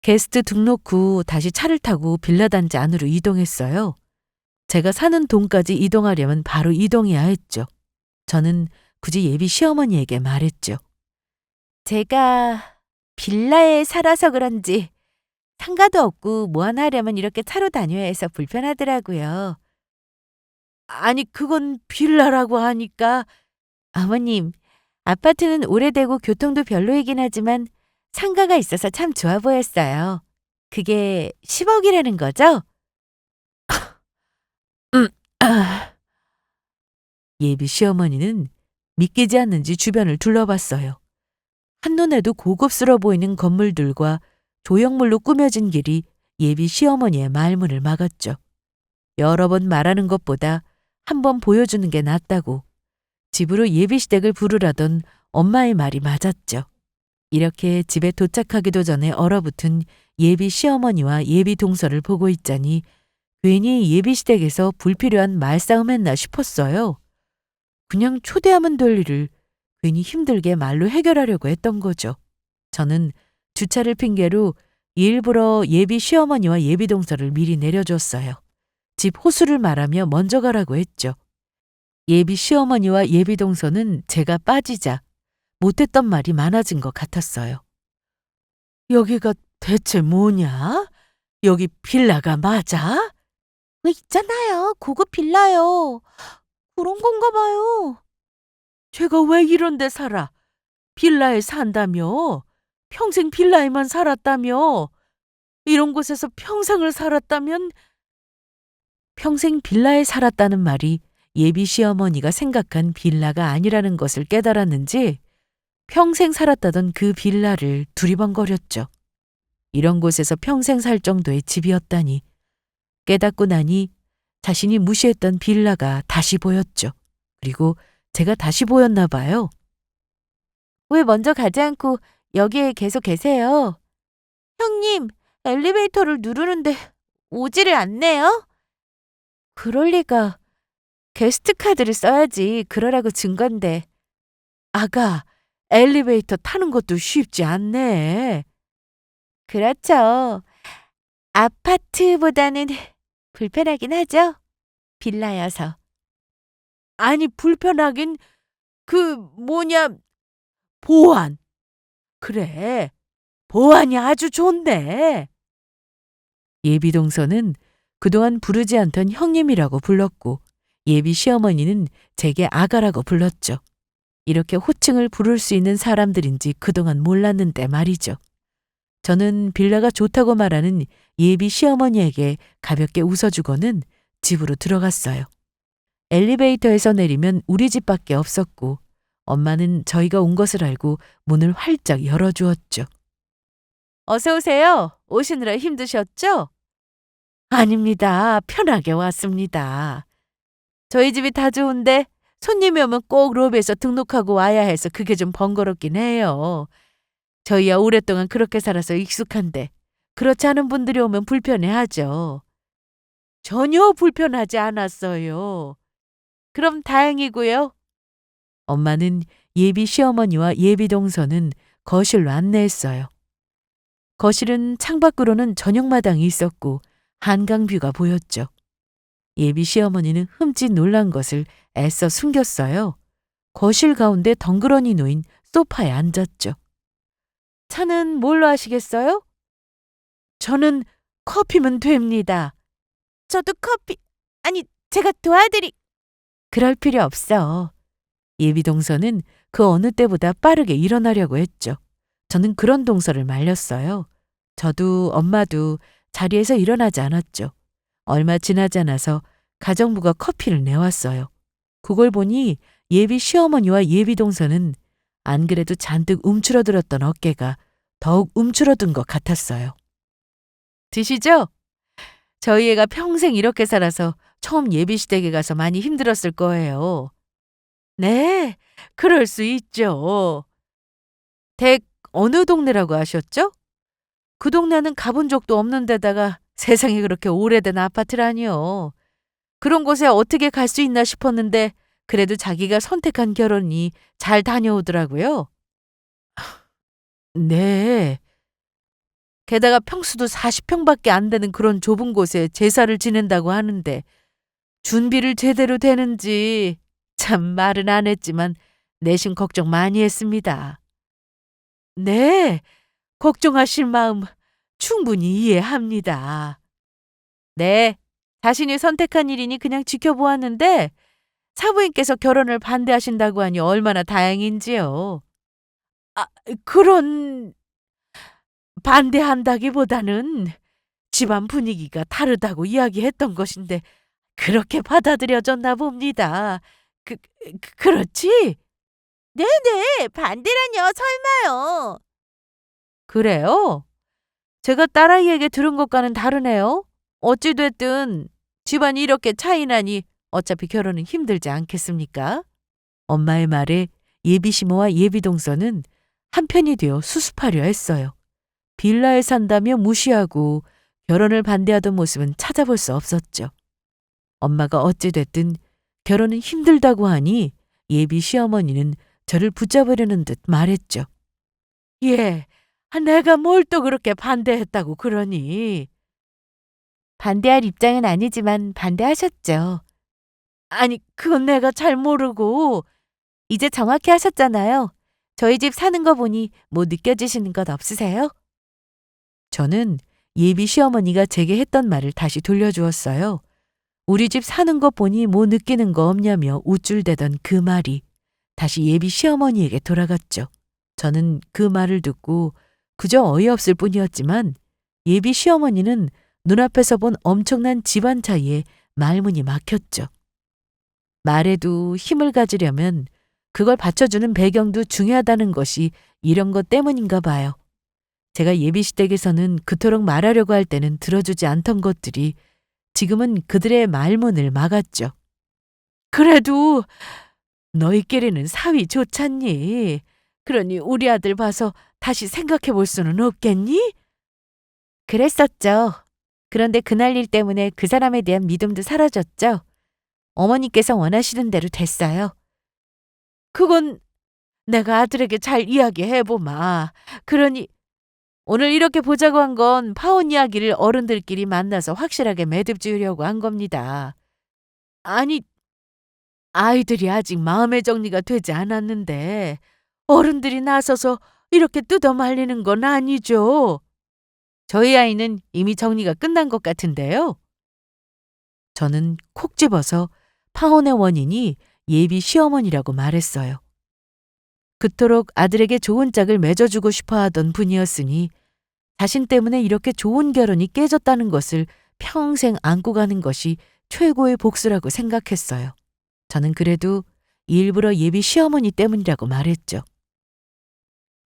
게스트 등록 후 다시 차를 타고 빌라 단지 안으로 이동했어요. 제가 사는 동까지 이동하려면 바로 이동해야 했죠. 저는 굳이 예비 시어머니에게 말했죠. 제가 빌라에 살아서 그런지 상가도 없고 뭐 하나 하려면 이렇게 차로 다녀야 해서 불편하더라고요. 아니, 그건 빌라라고 하니까. 어머님, 아파트는 오래되고 교통도 별로이긴 하지만 상가가 있어서 참 좋아 보였어요. 그게 10억이라는 거죠? 아. 예비 시어머니는 믿기지 않는지 주변을 둘러봤어요. 한눈에도 고급스러워 보이는 건물들과 조형물로 꾸며진 길이 예비 시어머니의 말문을 막았죠. 여러 번 말하는 것보다 한 번 보여주는 게 낫다고 집으로 예비 시댁을 부르라던 엄마의 말이 맞았죠. 이렇게 집에 도착하기도 전에 얼어붙은 예비 시어머니와 예비 동서를 보고 있자니 괜히 예비 시댁에서 불필요한 말싸움 했나 싶었어요. 그냥 초대하면 될 일을 괜히 힘들게 말로 해결하려고 했던 거죠. 저는 주차를 핑계로 일부러 예비 시어머니와 예비 동서를 미리 내려줬어요. 집 호수를 말하며 먼저 가라고 했죠. 예비 시어머니와 예비 동서는 제가 빠지자 못했던 말이 많아진 것 같았어요. 여기가 대체 뭐냐? 여기 빌라가 맞아? 있잖아요. 고급 빌라요. 그런 건가 봐요. 제가 왜 이런 데 살아? 빌라에 산다며? 평생 빌라에만 살았다며? 이런 곳에서 평생을 살았다면? 평생 빌라에 살았다는 말이 예비 시어머니가 생각한 빌라가 아니라는 것을 깨달았는지 평생 살았다던 그 빌라를 두리번거렸죠. 이런 곳에서 평생 살 정도의 집이었다니. 깨닫고 나니 자신이 무시했던 빌라가 다시 보였죠. 그리고 제가 다시 보였나 봐요. 왜 먼저 가지 않고 여기에 계속 계세요? 형님, 엘리베이터를 누르는데 오지를 않네요? 그럴 리가. 게스트 카드를 써야지 그러라고 준 건데. 아가, 엘리베이터 타는 것도 쉽지 않네. 그렇죠. 아파트보다는 불편하긴 하죠. 빌라여서. 아니, 불편하긴 보안. 그래, 보안이 아주 좋네. 예비 동서는 그동안 부르지 않던 형님이라고 불렀고 예비 시어머니는 제게 아가라고 불렀죠. 이렇게 호칭을 부를 수 있는 사람들인지 그동안 몰랐는데 말이죠. 저는 빌라가 좋다고 말하는 예비 시어머니에게 가볍게 웃어주고는 집으로 들어갔어요. 엘리베이터에서 내리면 우리 집밖에 없었고 엄마는 저희가 온 것을 알고 문을 활짝 열어주었죠. 어서 오세요. 오시느라 힘드셨죠? 아닙니다. 편하게 왔습니다. 저희 집이 다 좋은데 손님이 오면 꼭 로비에서 등록하고 와야 해서 그게 좀 번거롭긴 해요. 저희야 오랫동안 그렇게 살아서 익숙한데 그렇지 않은 분들이 오면 불편해하죠. 전혀 불편하지 않았어요. 그럼 다행이고요. 엄마는 예비 시어머니와 예비 동서는 거실로 안내했어요. 거실은 창밖으로는 저녁마당이 있었고 한강뷰가 보였죠. 예비 시어머니는 흠칫 놀란 것을 애써 숨겼어요. 거실 가운데 덩그러니 놓인 소파에 앉았죠. 차는 뭘로 하시겠어요? 저는 커피면 됩니다. 저도 커피, 아니, 제가 그럴 필요 없어. 예비 동서는 그 어느 때보다 빠르게 일어나려고 했죠. 저는 그런 동서를 말렸어요. 저도 엄마도 자리에서 일어나지 않았죠. 얼마 지나지 않아서 가정부가 커피를 내왔어요. 그걸 보니 예비 시어머니와 예비 동서는 안 그래도 잔뜩 움츠러들었던 어깨가 더욱 움츠러든 것 같았어요. 드시죠? 저희 애가 평생 이렇게 살아서 처음 예비시댁에 가서 많이 힘들었을 거예요. 네, 그럴 수 있죠. 댁 어느 동네라고 하셨죠? 그 동네는 가본 적도 없는 데다가 세상에 그렇게 오래된 아파트라니요. 그런 곳에 어떻게 갈 수 있나 싶었는데 그래도 자기가 선택한 결혼이 잘 다녀오더라고요. 네. 게다가 평수도 40평밖에 안 되는 그런 좁은 곳에 제사를 지낸다고 하는데 준비를 제대로 되는지 참 말은 안 했지만 내심 걱정 많이 했습니다. 네, 걱정하실 마음 충분히 이해합니다. 네, 자신이 선택한 일이니 그냥 지켜보았는데 사부인께서 결혼을 반대하신다고 하니 얼마나 다행인지요. 아, 그런 반대한다기보다는 집안 분위기가 다르다고 이야기했던 것인데 그렇게 받아들여졌나 봅니다. 그렇지? 네네, 반대라뇨, 설마요. 그래요? 제가 딸아이에게 들은 것과는 다르네요. 어찌됐든 집안이 이렇게 차이 나니 어차피 결혼은 힘들지 않겠습니까? 엄마의 말에 예비시모와 예비동서는 한편이 되어 수습하려 했어요. 빌라에 산다며 무시하고 결혼을 반대하던 모습은 찾아볼 수 없었죠. 엄마가 어찌됐든 결혼은 힘들다고 하니 예비 시어머니는 저를 붙잡으려는 듯 말했죠. 예, 내가 뭘 또 그렇게 반대했다고 그러니? 반대할 입장은 아니지만 반대하셨죠. 아니, 그건 내가 잘 모르고. 이제 정확히 하셨잖아요. 저희 집 사는 거 보니 뭐 느껴지시는 것 없으세요? 저는 예비 시어머니가 제게 했던 말을 다시 돌려주었어요. 우리 집 사는 거 보니 뭐 느끼는 거 없냐며 우쭐대던 그 말이 다시 예비 시어머니에게 돌아갔죠. 저는 그 말을 듣고 그저 어이없을 뿐이었지만 예비 시어머니는 눈앞에서 본 엄청난 집안 차이에 말문이 막혔죠. 말에도 힘을 가지려면 그걸 받쳐주는 배경도 중요하다는 것이 이런 것 때문인가 봐요. 제가 예비시댁에서는 그토록 말하려고 할 때는 들어주지 않던 것들이 지금은 그들의 말문을 막았죠. 그래도 너희끼리는 사위 좋잖니. 그러니 우리 아들 봐서 다시 생각해 볼 수는 없겠니? 그랬었죠. 그런데 그날 일 때문에 그 사람에 대한 믿음도 사라졌죠. 어머니께서 원하시는 대로 됐어요. 그건 내가 아들에게 잘 이야기해보마. 그러니 오늘 이렇게 보자고 한 건 파혼 이야기를 어른들끼리 만나서 확실하게 매듭 지으려고 한 겁니다. 아니, 아이들이 아직 마음의 정리가 되지 않았는데 어른들이 나서서 이렇게 뜯어말리는 건 아니죠. 저희 아이는 이미 정리가 끝난 것 같은데요. 저는 콕 집어서 파혼의 원인이 예비 시어머니라고 말했어요. 그토록 아들에게 좋은 짝을 맺어주고 싶어 하던 분이었으니 자신 때문에 이렇게 좋은 결혼이 깨졌다는 것을 평생 안고 가는 것이 최고의 복수라고 생각했어요. 저는 그래도 일부러 예비 시어머니 때문이라고 말했죠.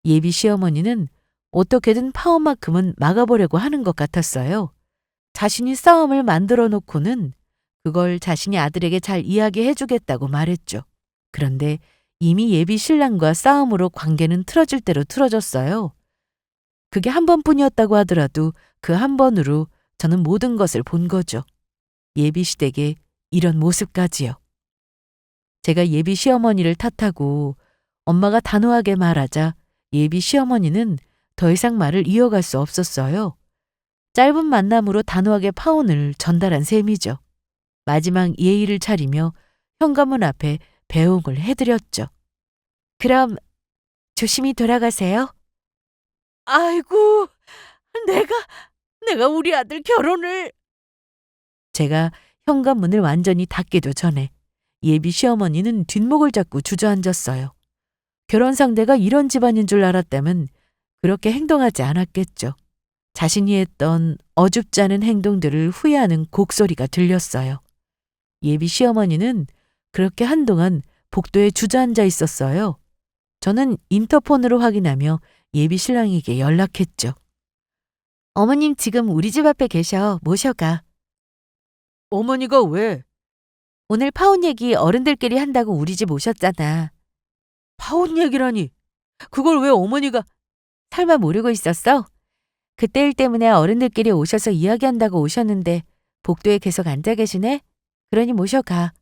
예비 시어머니는 어떻게든 파혼만큼은 막아보려고 하는 것 같았어요. 자신이 싸움을 만들어 놓고는 그걸 자신이 아들에게 잘 이야기해 주겠다고 말했죠. 그런데 이미 예비 신랑과 싸움으로 관계는 틀어질 대로 틀어졌어요. 그게 한 번뿐이었다고 하더라도 그 한 번으로 저는 모든 것을 본 거죠. 예비 시댁의 이런 모습까지요. 제가 예비 시어머니를 탓하고 엄마가 단호하게 말하자 예비 시어머니는 더 이상 말을 이어갈 수 없었어요. 짧은 만남으로 단호하게 파혼을 전달한 셈이죠. 마지막 예의를 차리며 현관문 앞에 배웅을 해드렸죠. 그럼 조심히 돌아가세요. 아이고, 내가, 내가 우리 아들 결혼을. 제가 현관문을 완전히 닫기도 전에 예비 시어머니는 뒷목을 잡고 주저앉았어요. 결혼 상대가 이런 집안인 줄 알았다면 그렇게 행동하지 않았겠죠. 자신이 했던 어줍지 않은 행동들을 후회하는 곡소리가 들렸어요. 예비 시어머니는 그렇게 한동안 복도에 주저앉아 있었어요. 저는 인터폰으로 확인하며 예비 신랑에게 연락했죠. 어머님 지금 우리 집 앞에 계셔. 모셔가. 어머니가 왜? 오늘 파혼 얘기 어른들끼리 한다고 우리 집 오셨잖아. 파혼 얘기라니. 그걸 왜 어머니가. 설마 모르고 있었어? 그때 일 때문에 어른들끼리 오셔서 이야기한다고 오셨는데 복도에 계속 앉아 계시네? 그러니 모셔가.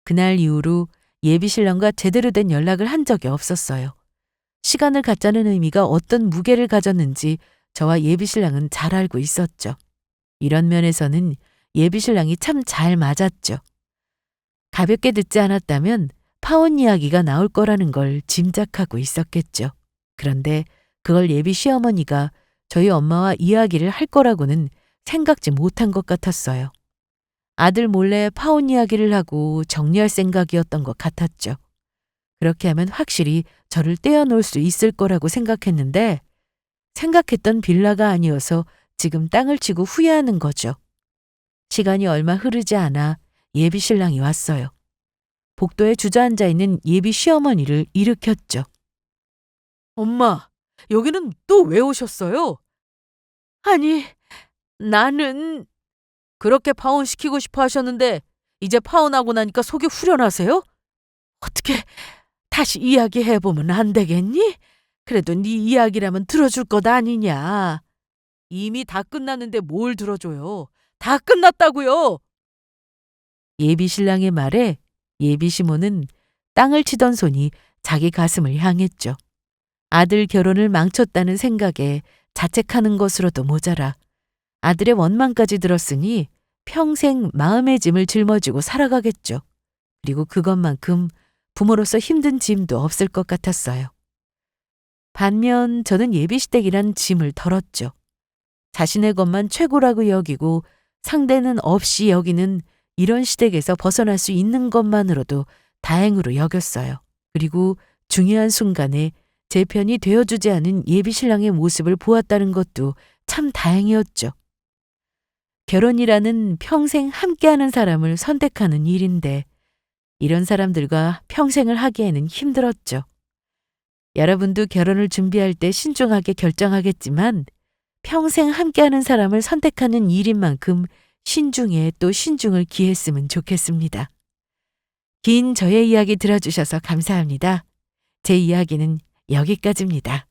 그날 이후로 예비 신랑과 제대로 된 연락을 한 적이 없었어요. 시간을 갖자는 의미가 어떤 무게를 가졌는지 저와 예비 신랑은 잘 알고 있었죠. 이런 면에서는 예비 신랑이 참 잘 맞았죠. 가볍게 듣지 않았다면 파혼 이야기가 나올 거라는 걸 짐작하고 있었겠죠. 그런데 그걸 예비 시어머니가 저희 엄마와 이야기를 할 거라고는 생각지 못한 것 같았어요. 아들 몰래 파혼 이야기를 하고 정리할 생각이었던 것 같았죠. 그렇게 하면 확실히 저를 떼어놓을 수 있을 거라고 생각했는데 생각했던 빌라가 아니어서 지금 땅을 치고 후회하는 거죠. 시간이 얼마 흐르지 않아 예비 신랑이 왔어요. 복도에 주저앉아 있는 예비 시어머니를 일으켰죠. 엄마, 여기는 또 왜 오셨어요? 아니, 나는 그렇게 파혼시키고 싶어 하셨는데 이제 파혼하고 나니까 속이 후련하세요? 어떻게 다시 이야기해보면 안 되겠니? 그래도 네 이야기라면 들어줄 것 아니냐. 이미 다 끝났는데 뭘 들어줘요. 다 끝났다고요. 예비 신랑의 말에 예비 시모는 땅을 치던 손이 자기 가슴을 향했죠. 아들 결혼을 망쳤다는 생각에 자책하는 것으로도 모자라 아들의 원망까지 들었으니 평생 마음의 짐을 짊어지고 살아가겠죠. 그리고 그것만큼 부모로서 힘든 짐도 없을 것 같았어요. 반면 저는 예비시댁이란 짐을 덜었죠. 자신의 것만 최고라고 여기고 상대는 없이 여기는 이런 시댁에서 벗어날 수 있는 것만으로도 다행으로 여겼어요. 그리고 중요한 순간에 제 편이 되어주지 않은 예비신랑의 모습을 보았다는 것도 참 다행이었죠. 결혼이라는 평생 함께하는 사람을 선택하는 일인데 이런 사람들과 평생을 하기에는 힘들었죠. 여러분도 결혼을 준비할 때 신중하게 결정하겠지만 평생 함께하는 사람을 선택하는 일인 만큼 신중에 또 신중을 기했으면 좋겠습니다. 긴 저의 이야기 들어주셔서 감사합니다. 제 이야기는 여기까지입니다.